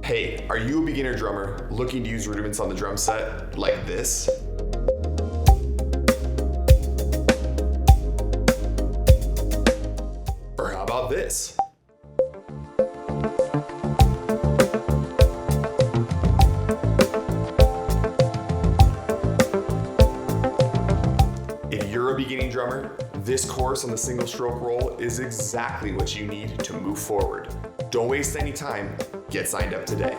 Hey, are you a beginner drummer looking to use rudiments on the drum set like this? Or how about this? If you're a beginning drummer, this course on the single stroke roll is exactly what you need to move forward. Don't waste any time. Get signed up today.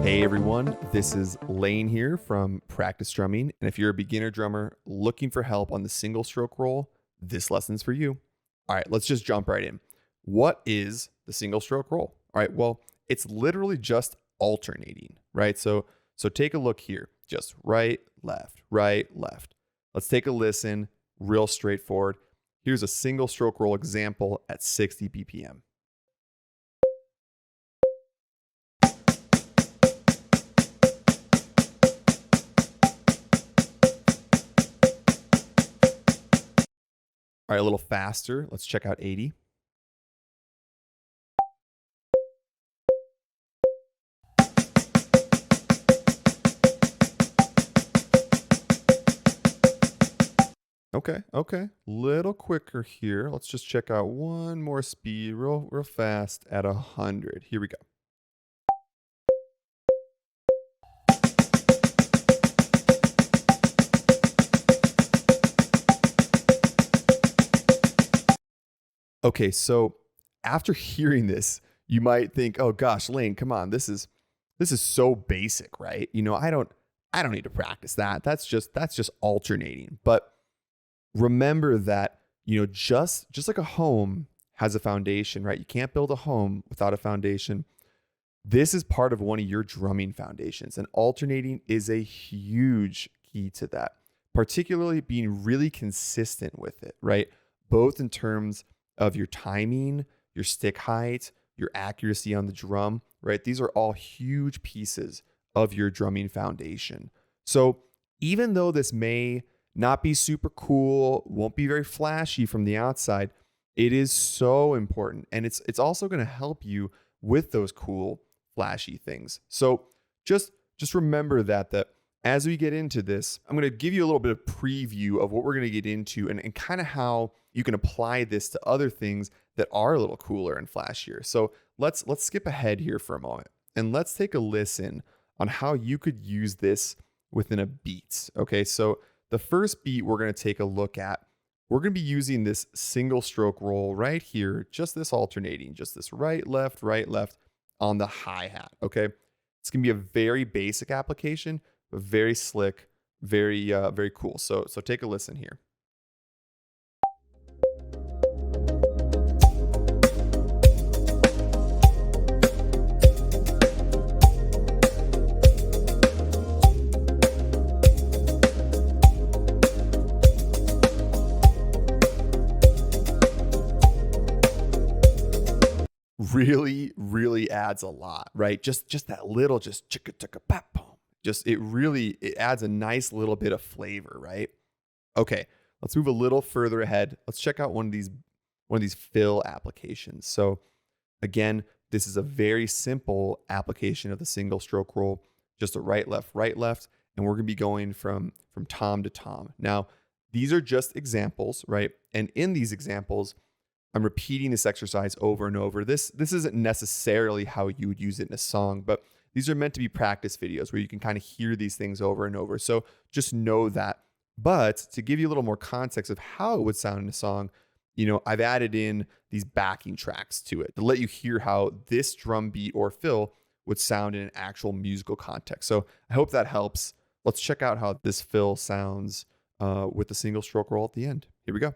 Hey everyone, this is Lane here from Practice Drumming. And if you're a beginner drummer looking for help on the single stroke roll, this lesson's for you. All right, let's just jump right in. What is the single stroke roll? All right, well, it's literally just alternating, right? So take a look here. Just right, left, right, left. Let's take a listen, real straightforward. Here's a single stroke roll example at 60 BPM. All right, a little faster. Let's check out 80. Okay. Little quicker here. Let's just check out one more speed real fast at 100. Here we go. Okay, so after hearing this, you might think, "Oh gosh, Lane, come on. This is so basic, right? You know, I don't need to practice that. That's just alternating." But remember that, you know, just like a home has a foundation, right? You can't build a home without a foundation. This is part of one of your drumming foundations, and alternating is a huge key to that, particularly being really consistent with it, right? Both in terms of your timing, your stick height, your accuracy on the drum, right? These are all huge pieces of your drumming foundation. So even though this may not be super cool, won't be very flashy from the outside, it is so important. And it's also going to help you with those cool, flashy things. So just remember that as we get into this, I'm going to give you a little bit of preview of what we're going to get into and kind of how you can apply this to other things that are a little cooler and flashier. So let's skip ahead here for a moment and let's take a listen on how you could use this within a beat. Okay, so the first beat we're going to take a look at, we're going to be using this single stroke roll right here, just this alternating, just this right, left on the hi-hat, okay? It's going to be a very basic application, but very slick, very cool. So take a listen here. Really adds a lot, right? Just that little, just chicka chicka pop boom. It adds a nice little bit of flavor, right? Okay, let's move a little further ahead. Let's check out one of these fill applications. So again, this is a very simple application of the single stroke roll, just a right, left, and we're gonna be going from tom to tom. Now, these are just examples, right? And in these examples, I'm repeating this exercise over and over. This isn't necessarily how you would use it in a song, but these are meant to be practice videos where you can kind of hear these things over and over. So just know that. But to give you a little more context of how it would sound in a song, you know, I've added in these backing tracks to it to let you hear how this drum beat or fill would sound in an actual musical context. So I hope that helps. Let's check out how this fill sounds with the single stroke roll at the end. Here we go.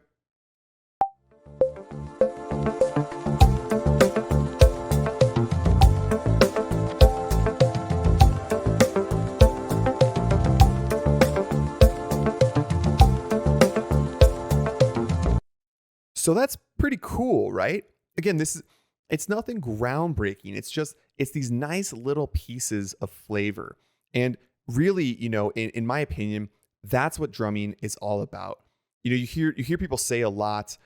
So that's pretty cool, right? Again, it's nothing groundbreaking. It's these nice little pieces of flavor. And really, you know, in my opinion, That's what drumming is all about. You hear people say a lot,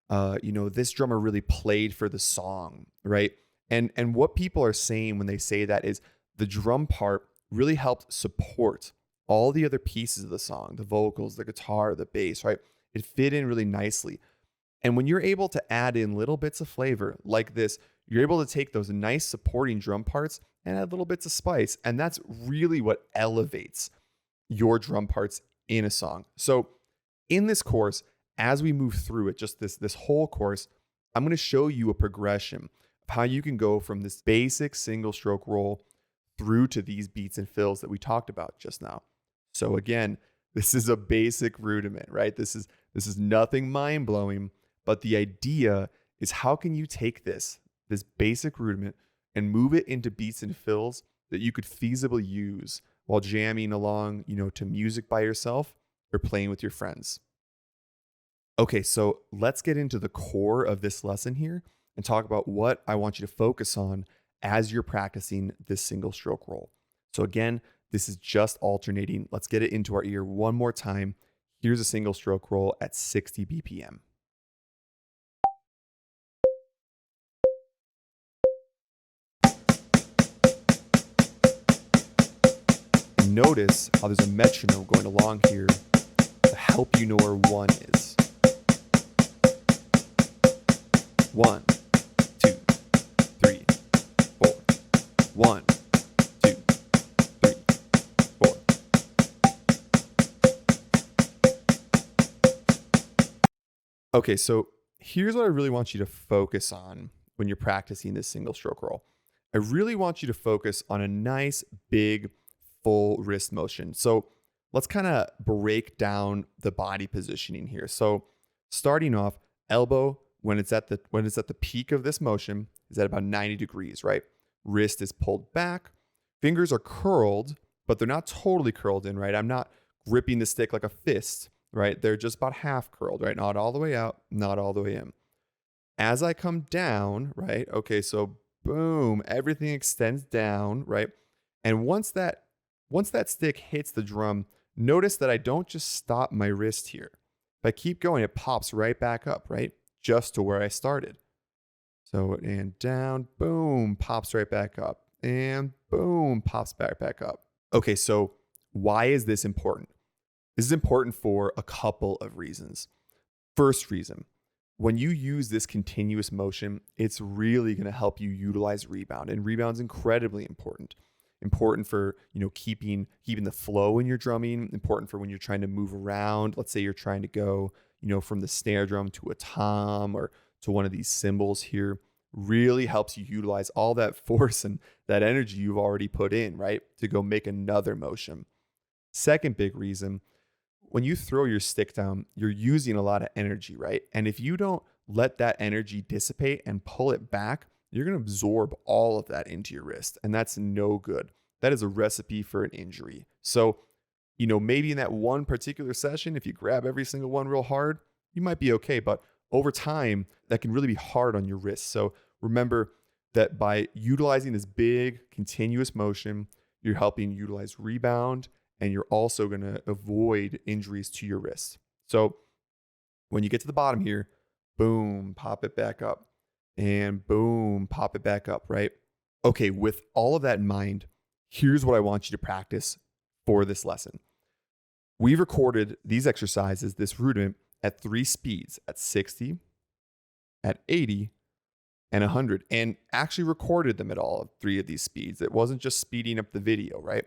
this drummer really played for the song, right? And what people are saying when they say that is the drum part really helped support all the other pieces of the song, the vocals, the guitar, the bass, right? It fit in really nicely. And when you're able to add in little bits of flavor like this, you're able to take those nice supporting drum parts and add little bits of spice. And that's really what elevates your drum parts in a song. So in this course, as we move through it, just this whole course, I'm going to show you a progression of how you can go from this basic single stroke roll through to these beats and fills that we talked about just now. So again, this is a basic rudiment, right? This is nothing mind-blowing, but the idea is how can you take this basic rudiment and move it into beats and fills that you could feasibly use while jamming along, to music by yourself or playing with your friends. Okay, so let's get into the core of this lesson here and talk about what I want you to focus on as you're practicing this single stroke roll. So again, this is just alternating. Let's get it into our ear one more time. Here's a single stroke roll at 60 BPM. And notice how there's a metronome going along here to help you know where one is. 1, 2, 3, 4. 1, 2, 3, 4. Okay, so here's what I really want you to focus on when you're practicing this single stroke roll. I really want you to focus on a nice, big, full wrist motion. So let's kind of break down the body positioning here. So starting off, elbow, when it's at the peak of this motion, is at about 90 degrees, right? Wrist is pulled back. Fingers are curled, but they're not totally curled in, right? I'm not gripping the stick like a fist, right? They're just about half curled, right? Not all the way out, not all the way in. As I come down, right? Okay, so boom, everything extends down, right? And once that stick hits the drum, notice that I don't just stop my wrist here. If I keep going, it pops right back up, right? Just to where I started. So, and down, boom, pops right back up. And boom, pops back up. Okay, so why is this important? This is important for a couple of reasons. First reason, when you use this continuous motion, it's really going to help you utilize rebound. And rebound's incredibly important. Important for, keeping the flow in your drumming, important for when you're trying to move around. Let's say you're trying to go, from the snare drum to a tom or to one of these cymbals here. Really helps you utilize all that force and that energy you've already put in, right? To go make another motion. Second big reason, when you throw your stick down, you're using a lot of energy, right? And if you don't let that energy dissipate and pull it back, you're going to absorb all of that into your wrist. And that's no good. That is a recipe for an injury. So, maybe in that one particular session, if you grab every single one real hard, you might be okay. But over time, that can really be hard on your wrist. So remember that by utilizing this big continuous motion, you're helping utilize rebound, and you're also going to avoid injuries to your wrist. So when you get to the bottom here, boom, pop it back up, and boom, pop it back up, right? Okay, with all of that in mind, here's what I want you to practice for this lesson. We've recorded these exercises, this rudiment, at 3 speeds, at 60, at 80, and 100, and actually recorded them at all 3 of these speeds. It wasn't just speeding up the video, right?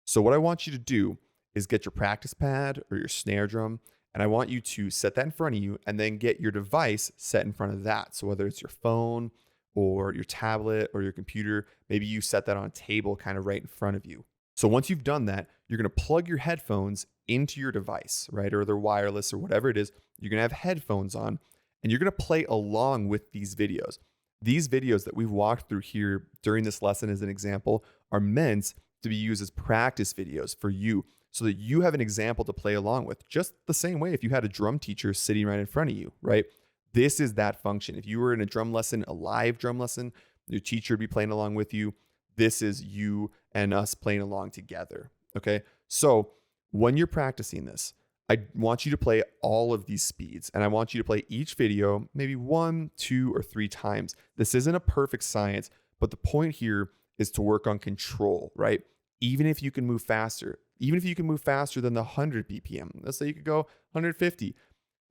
So what I want you to do is get your practice pad or your snare drum, and I want you to set that in front of you and then get your device set in front of that. So whether it's your phone or your tablet or your computer, maybe you set that on a table kind of right in front of you. So once you've done that, you're going to plug your headphones into your device, right? Or they're wireless or whatever it is. You're going to have headphones on and you're going to play along with these videos. These videos that we've walked through here during this lesson as an example are meant to be used as practice videos for you so that you have an example to play along with. Just the same way if you had a drum teacher sitting right in front of you, right? This is that function. If you were in a drum lesson, a live drum lesson, your teacher would be playing along with you. This is you and us playing along together, okay? So when you're practicing this, I want you to play all of these speeds, and I want you to play each video maybe 1, 2, or 3 times. This isn't a perfect science, but the point here is to work on control, right? Even if you can move faster, even if you can move faster than the 100 BPM, let's say you could go 150.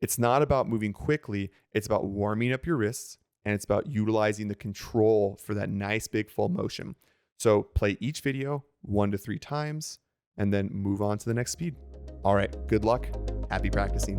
It's not about moving quickly. It's about warming up your wrists, and it's about utilizing the control for that nice big full motion. So play each video 1 to 3 times, and then move on to the next speed. All right, good luck. Happy practicing.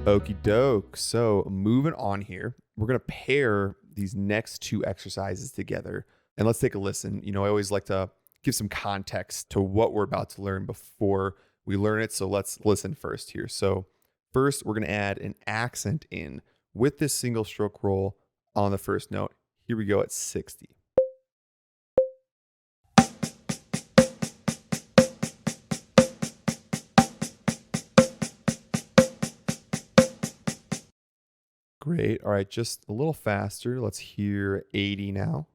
Okie doke. So moving on here, we're going to pair these next 2 exercises together. And let's take a listen. You know, I always like to give some context to what we're about to learn before we learn it. So let's listen first here. So first, we're going to add an accent in with this single stroke roll on the first note. Here we go at 60. Great. All right, just a little faster. Let's hear 80 now.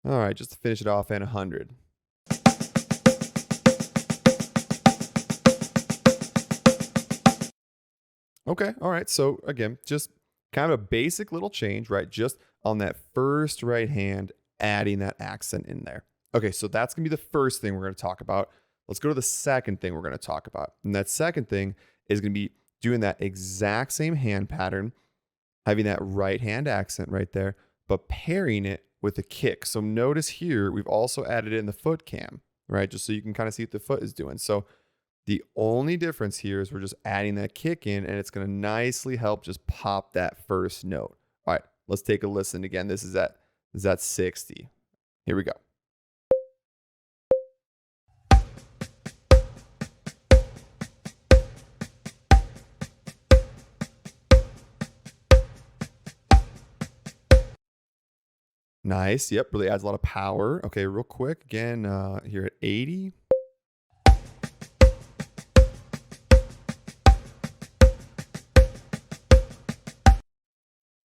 All right, just to finish it off at 100. Okay, all right. So again, just kind of a basic little change, right? Just on that first right hand, adding that accent in there. Okay, so that's going to be the first thing we're going to talk about. Let's go to the second thing we're going to talk about. And that second thing is going to be doing that exact same hand pattern, having that right hand accent right there, but pairing it with a kick. So notice here, we've also added in the foot cam, right? Just so you can kind of see what the foot is doing. So the only difference here is we're just adding that kick in, and it's going to nicely help just pop that first note. All right, let's take a listen again. This is at 60. Here we go. Nice. Yep. Really adds a lot of power. Okay. Real quick. Again, here at 80.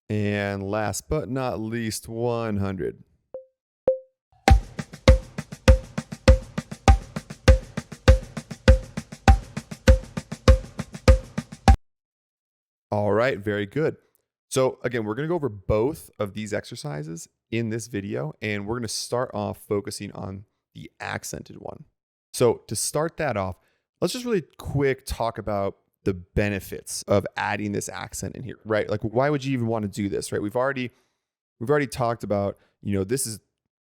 And last but not least, 100. All right. Very good. So again, we're going to go over both of these exercises in this video, and we're going to start off focusing on the accented one. So to start that off, let's just really quick talk about the benefits of adding this accent in here, right? Like, why would you even want to do this, right? We've already talked about, you know, this is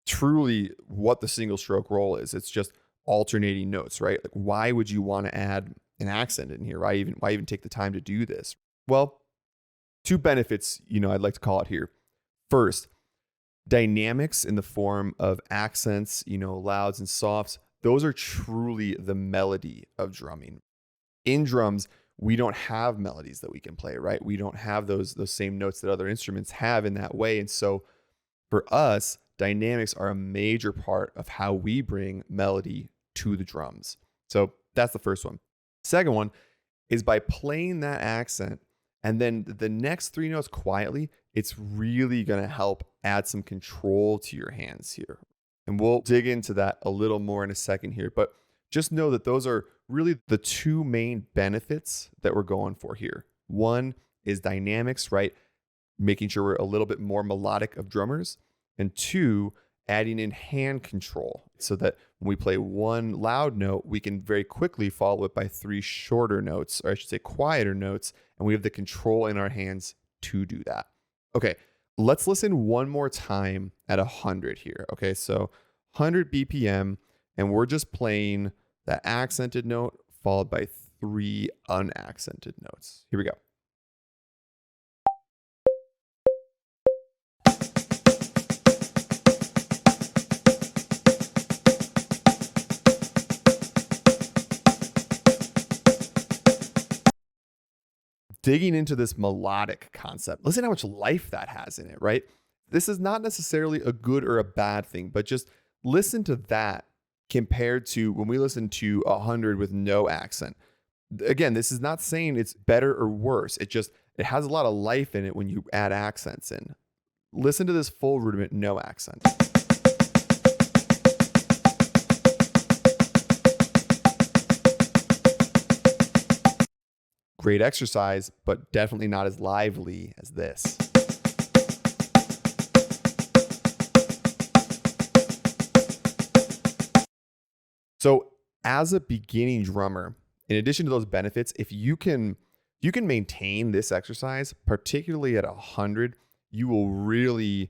truly what the single stroke roll is. It's just alternating notes, right? Like, why would you want to add an accent in here? Why even take the time to do this? Well, 2 benefits, you know, I'd like to call it here. First, Dynamics in the form of accents, louds and softs, those are truly the melody of drumming. In drums, we don't have melodies that we can play, right? We don't have those same notes that other instruments have in that way. And so for us, dynamics are a major part of how we bring melody to the drums. So that's the first one. Second one is by playing that accent and then the next three notes quietly, it's really going to help add some control to your hands here. And we'll dig into that a little more in a second here, but just know that those are really the two main benefits that we're going for here. One is dynamics, right? Making sure we're a little bit more melodic of drummers. And two, adding in hand control so that when we play one loud note, we can very quickly follow it by three shorter notes, or I should say quieter notes, and we have the control in our hands to do that. Okay, let's listen one more time at 100 here. Okay, so 100 BPM, and we're just playing that accented note followed by three unaccented notes. Here we go. Digging into this melodic concept, listen how much life that has in it, right? This is not necessarily a good or a bad thing, but just listen to that compared to when we listen to 100 with no accent. Again, this is not saying it's better or worse. It has a lot of life in it when you add accents in. Listen to this full rudiment, no accent. Great exercise, but definitely not as lively as this. So as a beginning drummer, in addition to those benefits, if you can maintain this exercise, particularly at 100, you'll really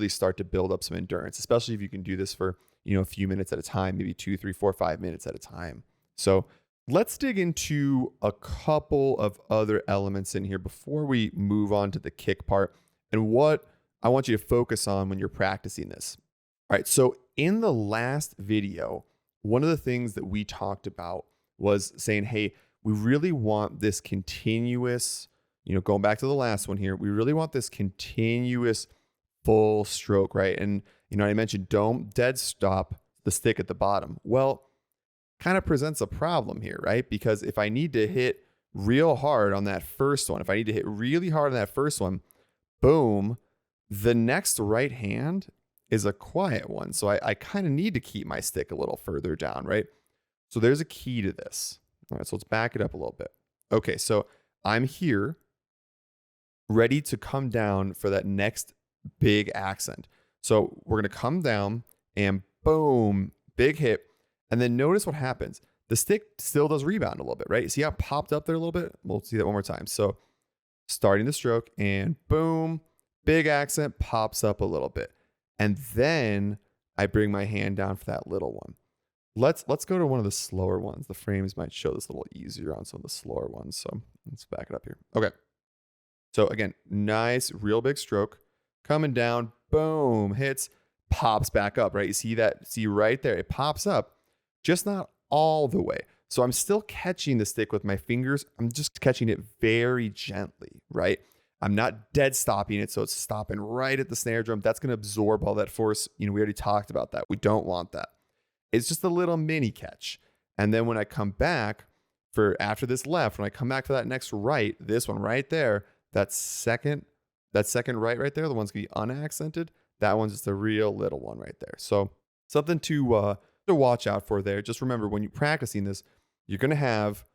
start to build up some endurance, especially if you can do this for, a few minutes at a time, maybe 2, 3, 4, 5 minutes at a time. So let's dig into a couple of other elements in here before we move on to the kick part and what I want you to focus on when you're practicing this. All right, so in the last video, one of the things that we talked about was saying, hey, we really want this continuous, going back to the last one here, we really want this continuous full stroke, right? And, I mentioned don't dead stop the stick at the bottom. Well, kind of presents a problem here, right? Because if I need to hit real hard on that first one, if I need to hit really hard on that first one, boom, the next right hand is a quiet one. So I kind of need to keep my stick a little further down, right? So there's a key to this. All right, so let's back it up a little bit. Okay, so I'm here ready to come down for that next big accent. So we're going to come down and boom, big hit. And then notice what happens. The stick still does rebound a little bit, right? You see how it popped up there a little bit? We'll see that one more time. So starting the stroke and boom, big accent pops up a little bit. And then I bring my hand down for that little one. Let's go to one of the slower ones. The frames might show this a little easier on some of the slower ones. So let's back it up here. Okay. So again, nice, real big stroke. Coming down, boom, hits, pops back up, right? You see that? See right there, it pops up, just not all the way. So I'm still catching the stick with my fingers. I'm just catching it very gently, right? I'm not dead stopping it, so it's stopping right at the snare drum. That's going to absorb all that force. We already talked about that. We don't want that. It's just a little mini catch. And then when I come back for after this left, when I come back for that next right, this one right there, that second right there, the one's going to be unaccented. That one's just a real little one right there. So something to watch out for there. Just remember when you're practicing this, you're going to have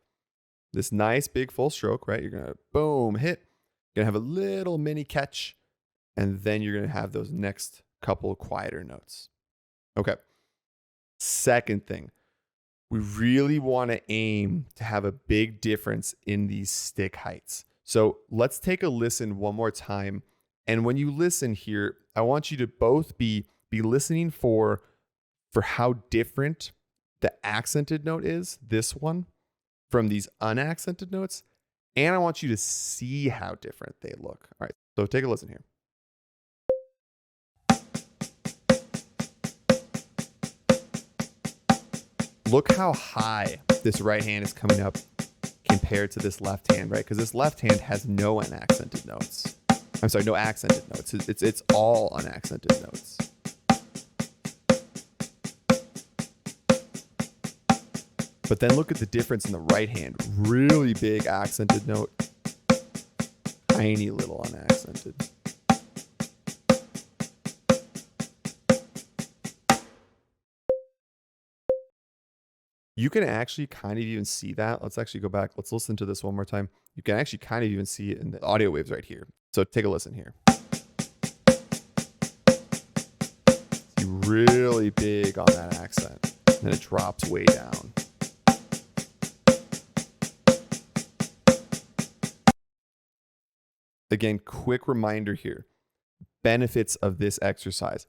this nice big full stroke, right? You're going to boom, hit. You're going to have a little mini catch. And then you're going to have those next couple of quieter notes. Okay. Second thing, we really want to aim to have a big difference in these stick heights. So let's take a listen one more time. And when you listen here, I want you to both be listening for how different the accented note is, this one, from these unaccented notes. And I want you to see how different they look. All right, so take a listen here. look how high this right hand is coming up compared to this left hand, right? Because this left hand has no unaccented notes. I'm sorry, no accented notes. It's all unaccented notes. But then look at the difference in the right hand. Really big accented note. Tiny little unaccented. You can actually kind of even see that. Let's actually go back. Let's listen to this one more time. You can actually kind of even see it in the audio waves right here. So take a listen here. See, really big on that accent. And then it drops way down. Again, quick reminder here. Benefits of this exercise.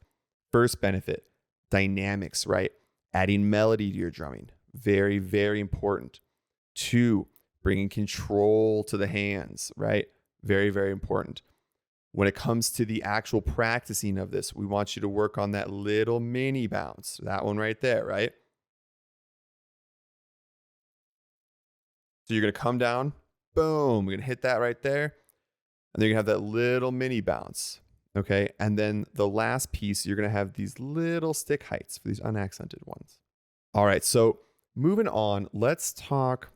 First benefit, dynamics, right? Adding melody to your drumming. Very, very important. 2, bringing control to the hands, right? Very, very important. When it comes to the actual practicing of this, we want you to work on that little mini bounce. That one right there, right? So you're going to come down, boom, you're going to hit that right there. And then you're going to have that little mini bounce, okay? And then the last piece, you're going to have these little stick heights for these unaccented ones. All right, so moving on, let's talk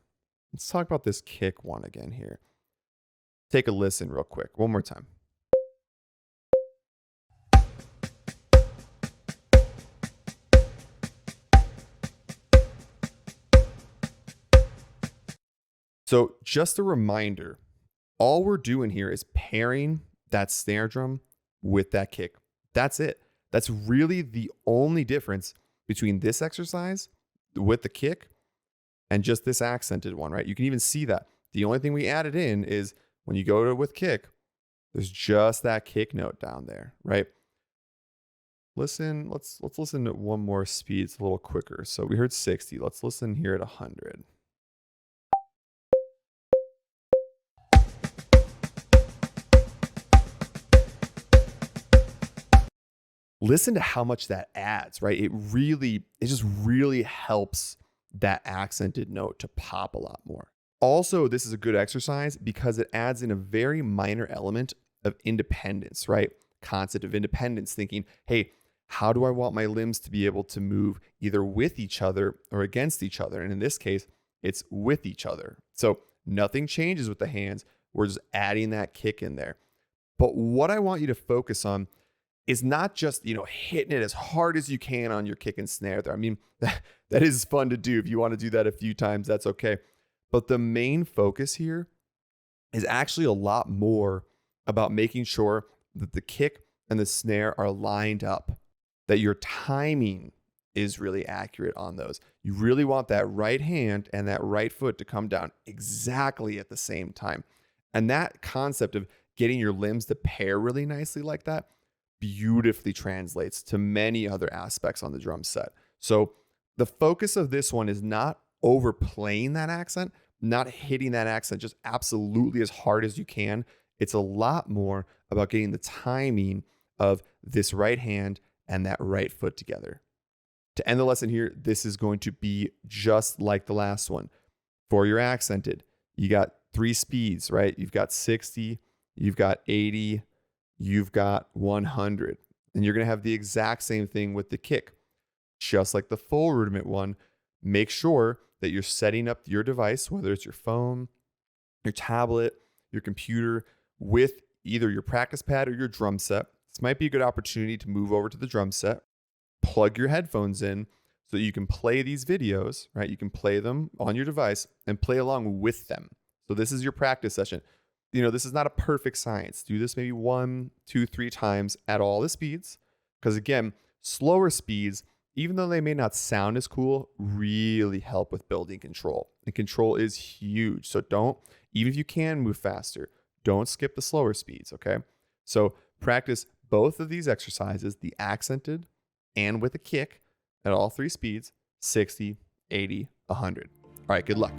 about this kick one again here. Take a listen real quick, one more time. So just a reminder, all we're doing here is pairing that snare drum with that kick. That's it. That's really the only difference between this exercise with the kick and just this accented one, right? You can even see that. The only thing we added in is when you go to with kick, there's just that kick note down there, right? Listen, let's listen to one more speed. It's a little quicker. So we heard 60. Let's listen here at 100. Listen to how much that adds, right? It just really helps that accented note to pop a lot more. Also, this is a good exercise because it adds in a very minor element of independence, right? Concept of independence, thinking, hey, how do I want my limbs to be able to move either with each other or against each other? And in this case, it's with each other. So nothing changes with the hands. We're just adding that kick in there. But what I want you to focus on is not just, hitting it as hard as you can on your kick and snare there. I mean, that is fun to do. If you want to do that a few times, that's okay. But the main focus here is actually a lot more about making sure that the kick and the snare are lined up, that your timing is really accurate on those. You really want that right hand and that right foot to come down exactly at the same time. And that concept of getting your limbs to pair really nicely like that beautifully translates to many other aspects on the drum set. So the focus of this one is not overplaying that accent, not hitting that accent just absolutely as hard as you can. It's a lot more about getting the timing of this right hand and that right foot together. To end the lesson here, this is going to be just like the last one. For your accented, you got 3 speeds, right? You've got 60, you've got 80, you've got 100. And you're going to have the exact same thing with the kick. Just like the full rudiment one, make sure that you're setting up your device, whether it's your phone, your tablet, your computer, with either your practice pad or your drum set. This might be a good opportunity to move over to the drum set, plug your headphones in so that you can play these videos, right? You can play them on your device and play along with them. So this is your practice session. This is not a perfect science. Do this maybe 1, 2, 3 times at all the speeds. Because again, slower speeds, even though they may not sound as cool, really help with building control. And control is huge. So even if you can move faster, don't skip the slower speeds, okay? So practice both of these exercises, the accented and with a kick at all 3 speeds, 60, 80, 100. All right, good luck.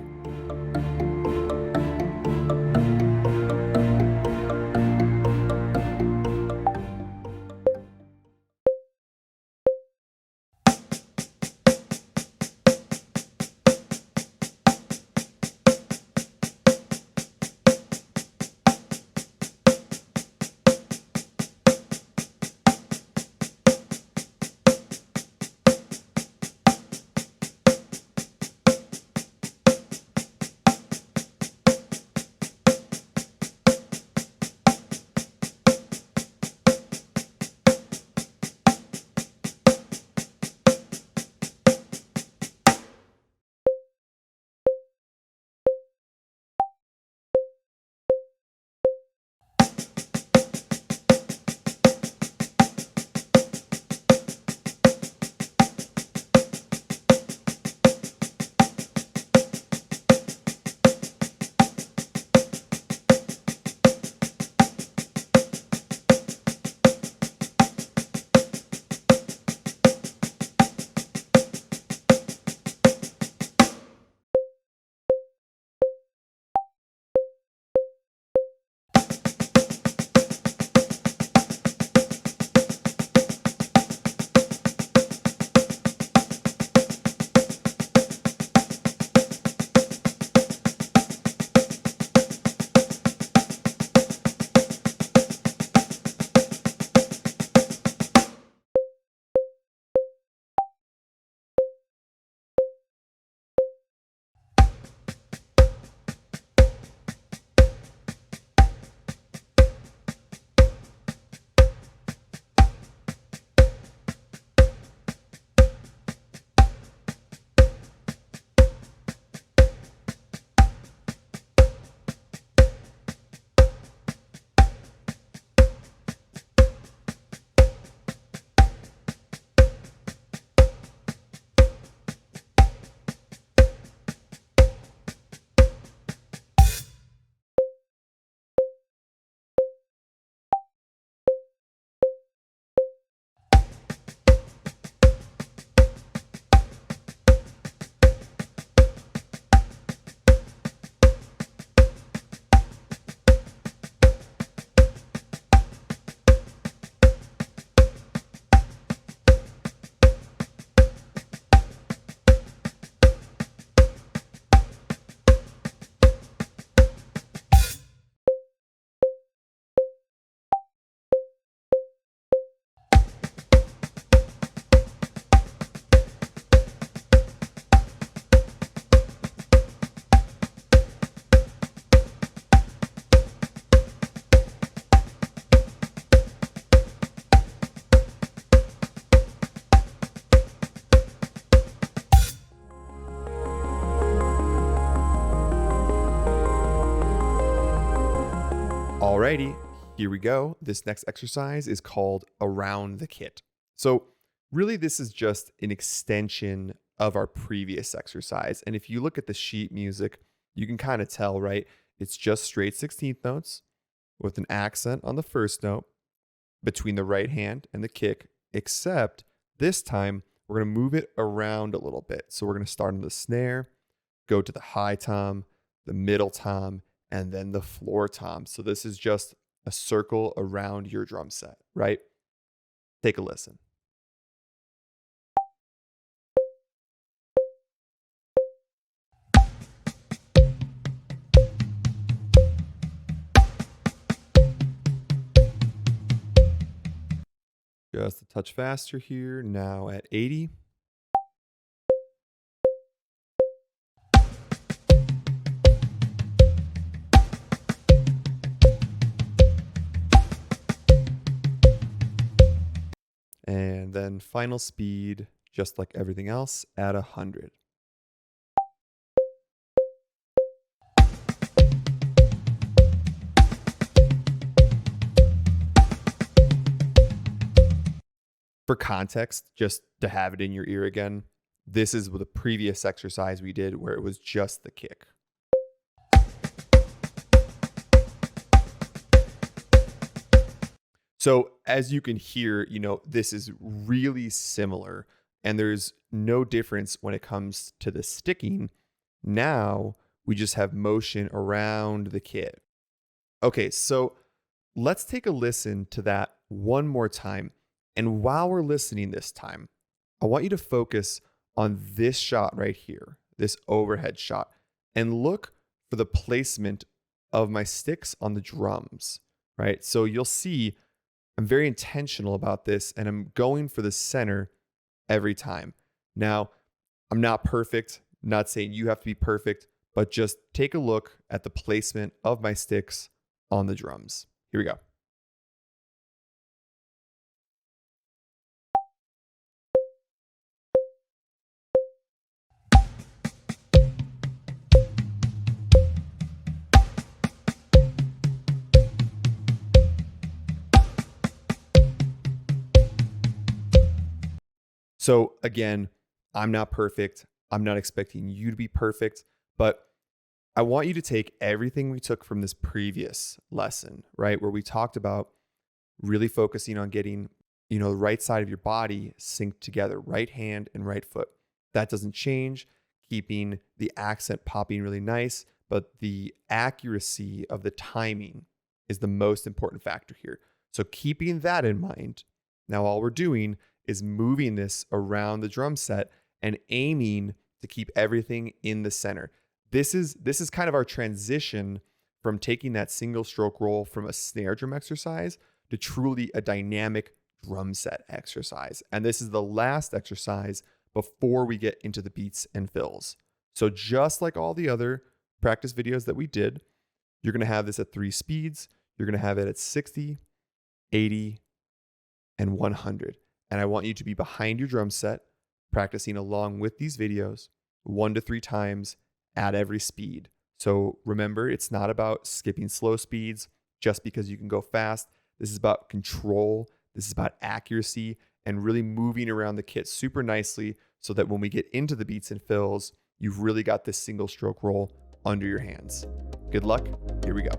Alrighty, here we go. This next exercise is called Around the Kit. So really this is just an extension of our previous exercise. And if you look at the sheet music, you can kind of tell, right? It's just straight 16th notes with an accent on the first note between the right hand and the kick, except this time we're going to move it around a little bit. So we're going to start on the snare, go to the high tom, the middle tom, and then the floor tom. So this is just a circle around your drum set, right? Take a listen. Just a touch faster here, now at 80. And then final speed, just like everything else, at 100. For context, just to have it in your ear again, this is the previous exercise we did where it was just the kick. So as you can hear, this is really similar and there's no difference when it comes to the sticking. Now we just have motion around the kit. Okay, so let's take a listen to that one more time. And while we're listening this time, I want you to focus on this shot right here, this overhead shot, and look for the placement of my sticks on the drums, right? So you'll see I'm very intentional about this and I'm going for the center every time. Now, I'm not perfect, not saying you have to be perfect, but just take a look at the placement of my sticks on the drums. Here we go. So again, I'm not perfect. I'm not expecting you to be perfect, but I want you to take everything we took from this previous lesson, right? Where we talked about really focusing on getting, the right side of your body synced together, right hand and right foot. That doesn't change, keeping the accent popping really nice, but the accuracy of the timing is the most important factor here. So keeping that in mind, now all we're doing is moving this around the drum set and aiming to keep everything in the center. This is kind of our transition from taking that single stroke roll from a snare drum exercise to truly a dynamic drum set exercise. And this is the last exercise before we get into the beats and fills. So just like all the other practice videos that we did, you're going to have this at 3 speeds. You're going to have it at 60, 80, and 100. And I want you to be behind your drum set, practicing along with these videos 1 to 3 times at every speed. So remember, it's not about skipping slow speeds just because you can go fast. This is about control. This is about accuracy and really moving around the kit super nicely so that when we get into the beats and fills, you've really got this single stroke roll under your hands. Good luck. Here we go.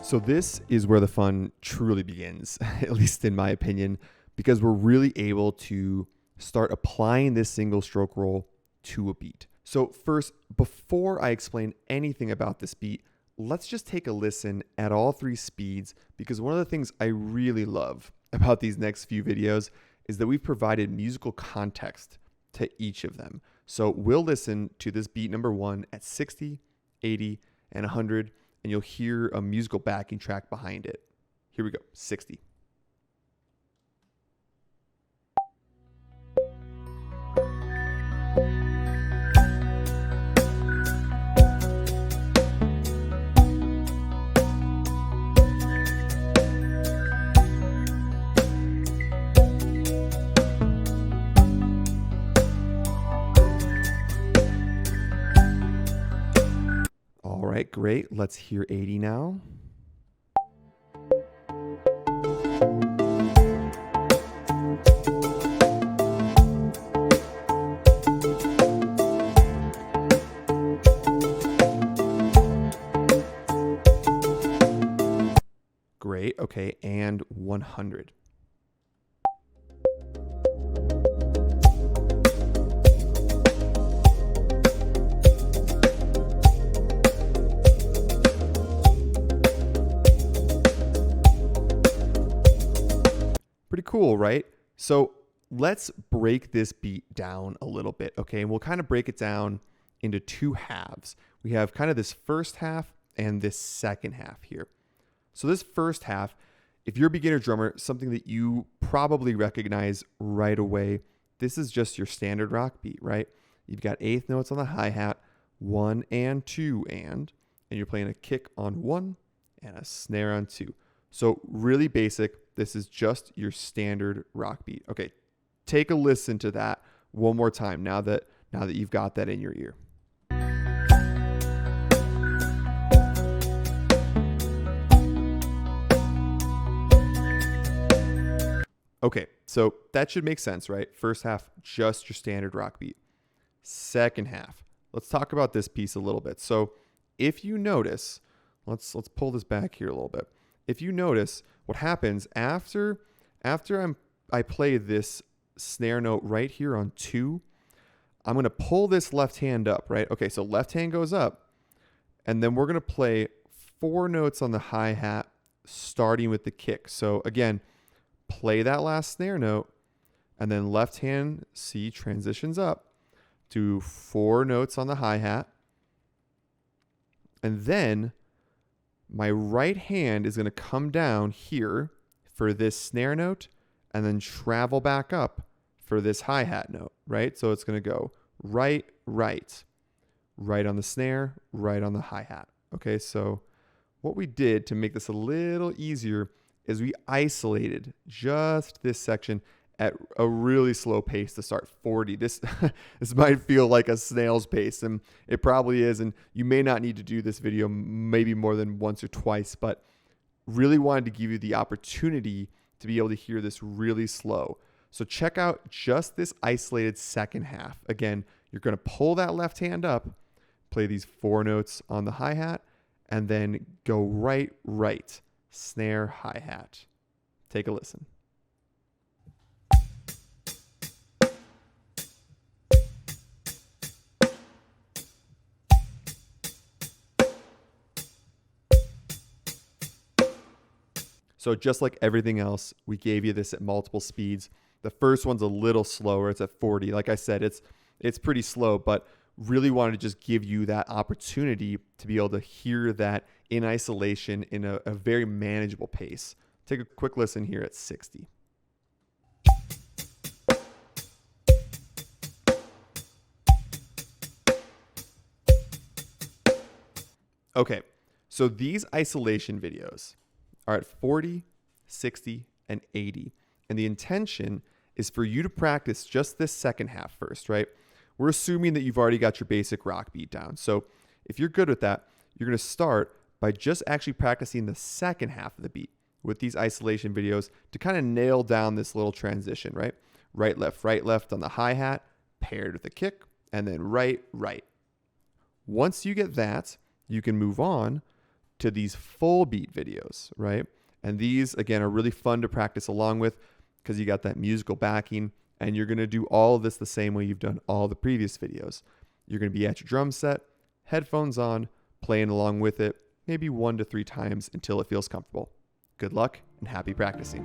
So this is where the fun truly begins, at least in my opinion, because we're really able to start applying this single stroke roll to a beat. So first, before I explain anything about this beat, let's just take a listen at all three speeds, because one of the things I really love about these next few videos is that we've provided musical context to each of them. So we'll listen to this beat number 1 at 60, 80, and 100, and you'll hear a musical backing track behind it. Here we go, 60. All right, great. Let's hear 80 now. Great. Okay, and 100. Pretty cool, right? So let's break this beat down a little bit, okay? And we'll kind of break it down into two halves. We have kind of this first half and this second half here. So this first half, if you're a beginner drummer, something that you probably recognize right away, this is just your standard rock beat, right? You've got eighth notes on the hi-hat, 1 and 2 and you're playing a kick on 1 and a snare on 2. So really basic. This is just your standard rock beat. Okay, take a listen to that one more time now that you've got that in your ear. Okay, so that should make sense, right? First half, just your standard rock beat. Second half, let's talk about this piece a little bit. So if you notice, let's pull this back here a little bit. If you notice, what happens after I play this snare note right here on 2, I'm going to pull this left hand up, right? Okay, so left hand goes up, and then we're going to play 4 notes on the hi-hat starting with the kick. So again, play that last snare note, and then left hand C transitions up to 4 notes on the hi-hat, and then my right hand is going to come down here for this snare note and then travel back up for this hi-hat note, right? So it's going to go right, right, right on the snare, right on the hi-hat. Okay, so what we did to make this a little easier is we isolated just this section at a really slow pace to start. 40. This might feel like a snail's pace, and it probably is, and you may not need to do this video maybe more than once or twice, but really wanted to give you the opportunity to be able to hear this really slow. So check out just this isolated second half. Again, you're going to pull that left hand up, play these 4 notes on the hi-hat, and then go right, right, snare, hi-hat. Take a listen. So just like everything else, we gave you this at multiple speeds. The first one's a little slower. It's at 40. Like I said, it's pretty slow, but really wanted to just give you that opportunity to be able to hear that in isolation in a very manageable pace. Take a quick listen here at 60. Okay, so these isolation videos are at 40, 60, and 80. And the intention is for you to practice just this second half first, right? We're assuming that you've already got your basic rock beat down. So if you're good with that, you're going to start by just actually practicing the second half of the beat with these isolation videos to kind of nail down this little transition, right? Right, left on the hi-hat, paired with a kick, and then right, right. Once you get that, you can move on to these full beat videos, right? And these, again, are really fun to practice along with because you got that musical backing, and you're going to do all of this the same way you've done all the previous videos. You're going to be at your drum set, headphones on, playing along with it, maybe 1 to 3 times until it feels comfortable. Good luck and happy practicing.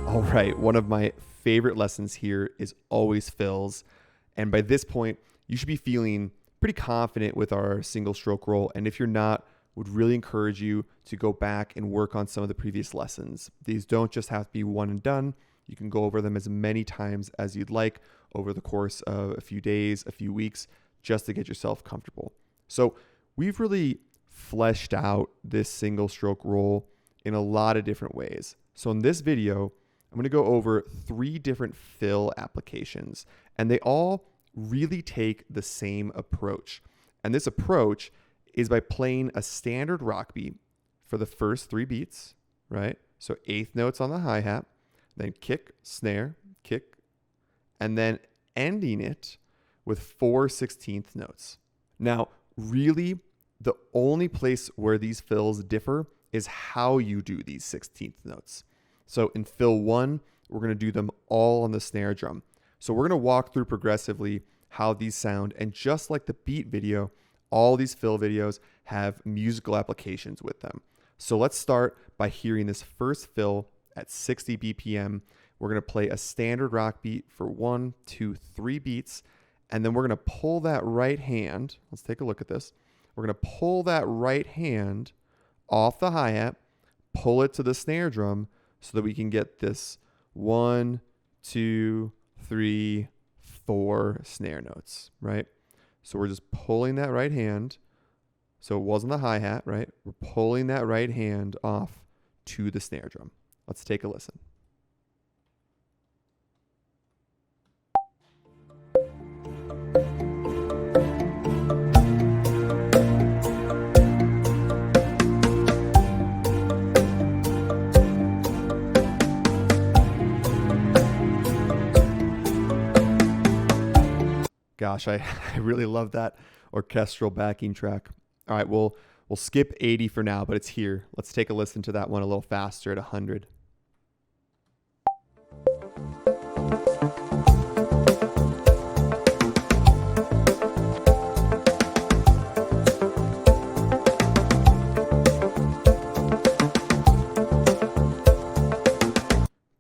All right, one of my favorite lessons here is always fills. And by this point, you should be feeling pretty confident with our single stroke roll. And if you're not, would really encourage you to go back and work on some of the previous lessons. These don't just have to be one and done. You can go over them as many times as you'd like over the course of a few days, a few weeks, just to get yourself comfortable. So we've really fleshed out this single stroke roll in a lot of different ways. So in this video, I'm going to go over 3 different fill applications, and they all really take the same approach. And this approach is by playing a standard rock beat for the first 3 beats, right? So 1/8 notes on the hi-hat, then kick, snare, kick, and then ending it with 4/16 notes. Now, really, the only place where these fills differ is how you do these 16th notes. So in fill 1, we're going to do them all on the snare drum. So we're going to walk through progressively how these sound. And just like the beat video, all these fill videos have musical applications with them. So let's start by hearing this first fill at 60 BPM. We're going to play a standard rock beat for 1, 2, 3 beats. And then we're going to pull that right hand. Let's take a look at this. We're going to pull that right hand off the hi-hat, pull it to the snare drum, so that we can get this 1, 2, 3, 4 snare notes, right? So we're just pulling that right hand. So it wasn't the hi-hat, right? We're pulling that right hand off to the snare drum. Let's take a listen. Gosh, I really love that orchestral backing track. All right, we'll skip 80 for now, but it's here. Let's take a listen to that one a little faster at 100.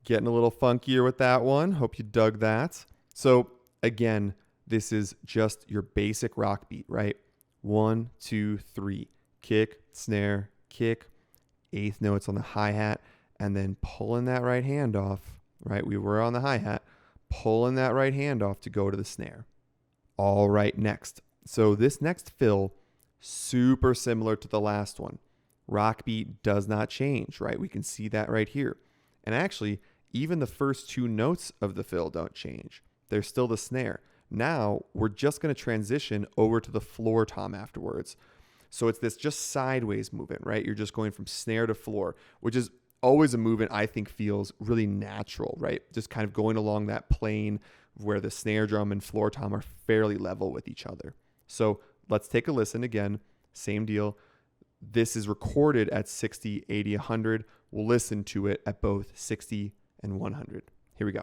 Getting a little funkier with that one. Hope you dug that. So again, this is just your basic rock beat, right? 1, 2, 3. Kick, snare, kick, eighth notes on the hi-hat, and then pulling that right hand off, right? We were on the hi-hat, pulling that right hand off to go to the snare. All right, next. So this next fill, super similar to the last one. Rock beat does not change, right? We can see that right here. And actually, even the first 2 notes of the fill don't change. They're still the snare. Now, we're just going to transition over to the floor tom afterwards. So it's this just sideways movement, right? You're just going from snare to floor, which is always a movement I think feels really natural, right? Just kind of going along that plane where the snare drum and floor tom are fairly level with each other. So let's take a listen again. Same deal. This is recorded at 60, 80, 100. We'll listen to it at both 60 and 100. Here we go.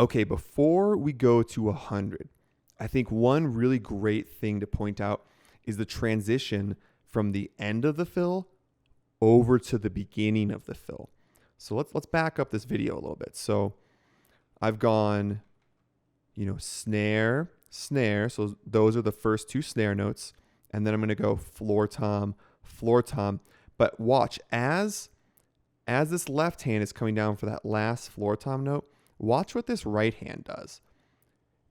Okay, before we go to 100, I think one really great thing to point out is the transition from the end of the fill over to the beginning of the fill. So let's back up this video a little bit. So I've gone, snare, snare. So those are the first 2 snare notes. And then I'm going to go floor tom, floor tom. But watch, as this left hand is coming down for that last floor tom note, watch what this right hand does.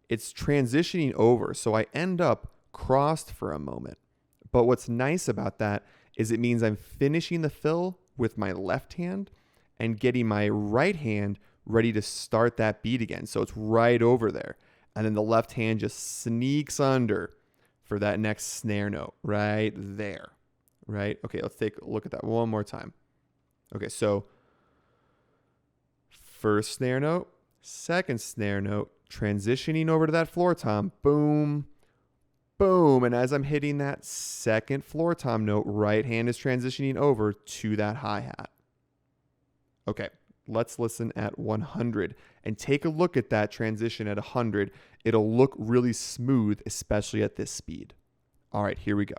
It's transitioning over, so I end up crossed for a moment. But what's nice about that is it means I'm finishing the fill with my left hand and getting my right hand ready to start that beat again. So it's right over there. And then the left hand just sneaks under for that next snare note right there, right? Okay, let's take a look at that one more time. Okay, so first snare note, second snare note, transitioning over to that floor tom, boom, boom. And as I'm hitting that second floor tom note, right hand is transitioning over to that hi-hat. Okay, let's listen at 100 and take a look at that transition at 100. It'll look really smooth, especially at this speed. All right, here we go.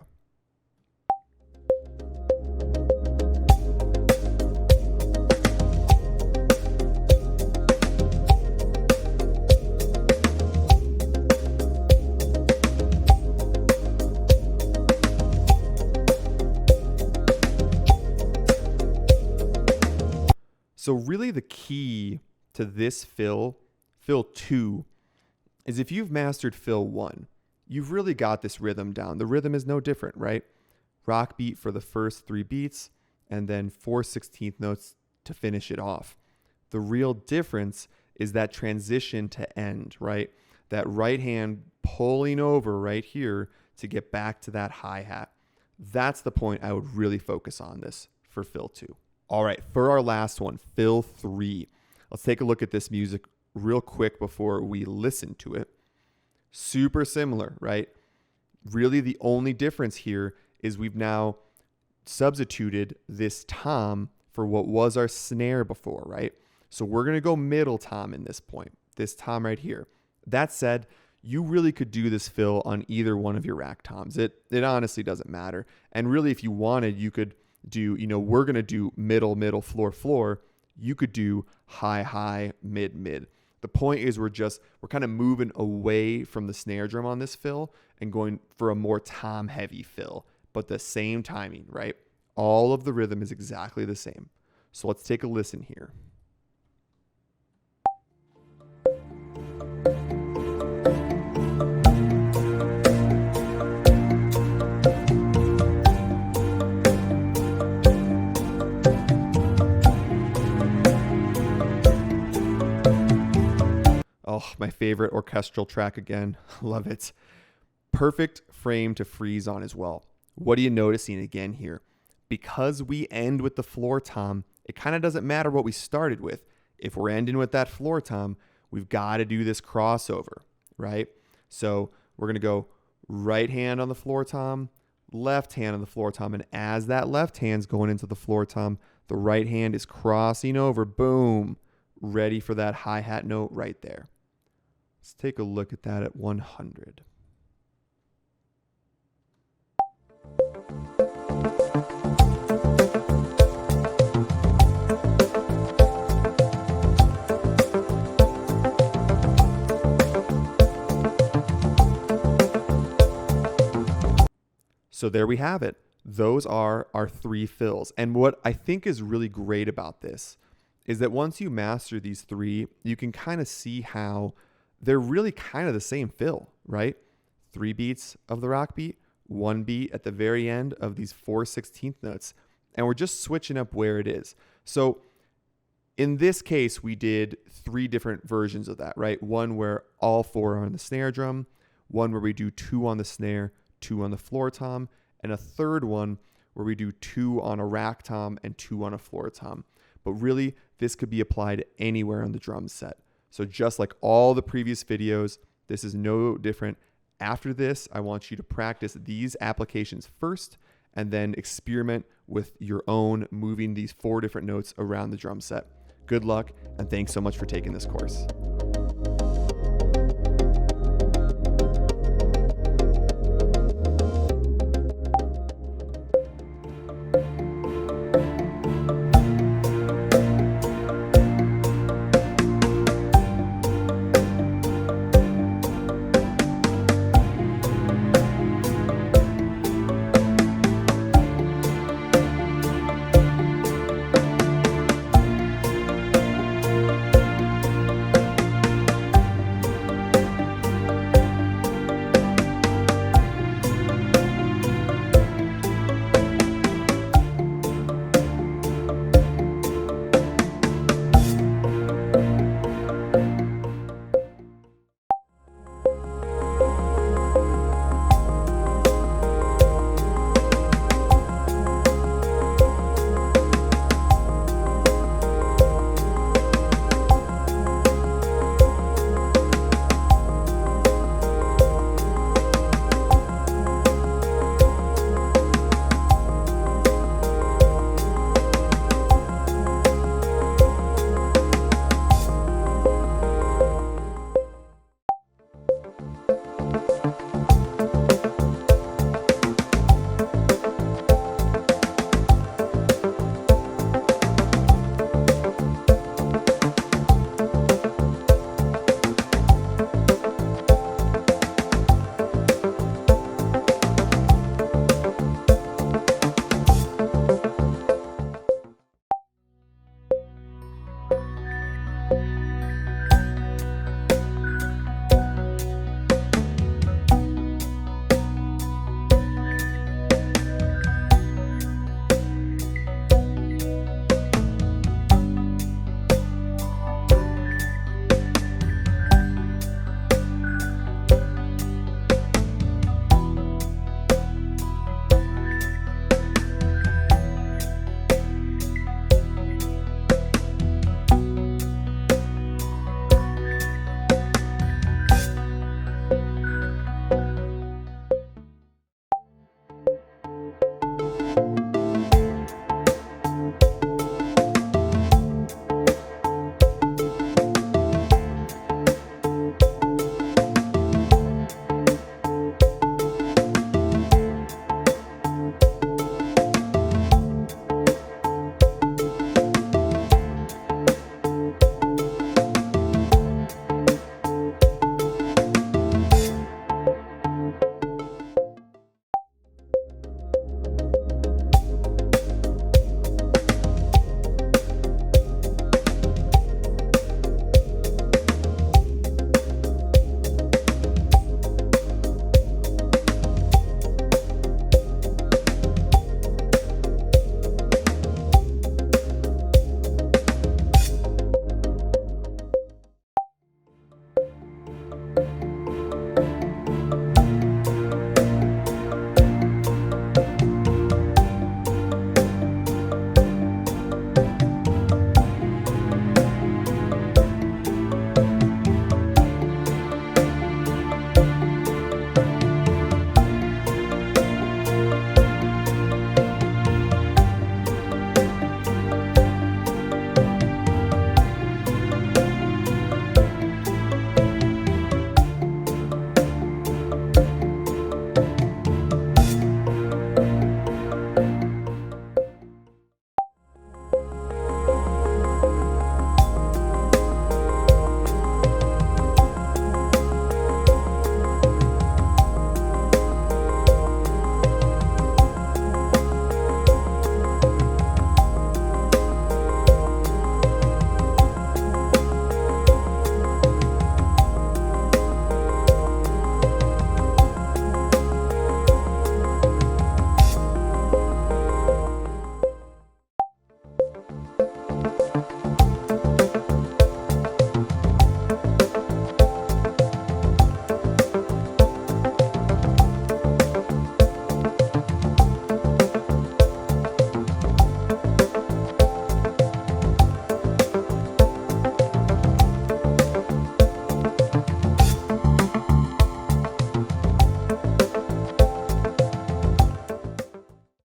So really the key to this fill 2, is if you've mastered fill 1, you've really got this rhythm down. The rhythm is no different, right? Rock beat for the first 3 beats and then 4/16 notes to finish it off. The real difference is that transition to end, right? That right hand pulling over right here to get back to that hi-hat. That's the point I would really focus on this for fill 2. All right, for our last one, fill 3. Let's take a look at this music real quick before we listen to it. Super similar, right? Really the only difference here is we've now substituted this tom for what was our snare before, right? So we're going to go middle tom in this point, this tom right here. That said, you really could do this fill on either one of your rack toms. It honestly doesn't matter. And really, if you wanted, you could do, we're going to do middle, middle, floor, floor. You could do high, high, mid, mid. The point is we're kind of moving away from the snare drum on this fill and going for a more tom heavy fill, but the same timing, right? All of the rhythm is exactly the same. So let's take a listen here. Oh, my favorite orchestral track again. Love it. Perfect frame to freeze on as well. What are you noticing again here? Because we end with the floor tom, it kind of doesn't matter what we started with. If we're ending with that floor tom, we've got to do this crossover, right? So we're going to go right hand on the floor tom, left hand on the floor tom. And as that left hand's going into the floor tom, the right hand is crossing over. Boom. Ready for that hi-hat note right there. Let's take a look at that at 100. So there we have it. Those are our 3 fills. And what I think is really great about this is that once you master these 3, you can kind of see how they're really kind of the same fill, right? 3 beats of the rock beat, 1 beat at the very end of these 4/16 notes. And we're just switching up where it is. So in this case, we did 3 different versions of that, right? One where all 4 are on the snare drum, one where we do 2 on the snare, 2 on the floor tom, and a third one where we do 2 on a rack tom and 2 on a floor tom. But really, this could be applied anywhere on the drum set. So just like all the previous videos, this is no different. After this, I want you to practice these applications first and then experiment with your own moving these 4 different notes around the drum set. Good luck, and thanks so much for taking this course.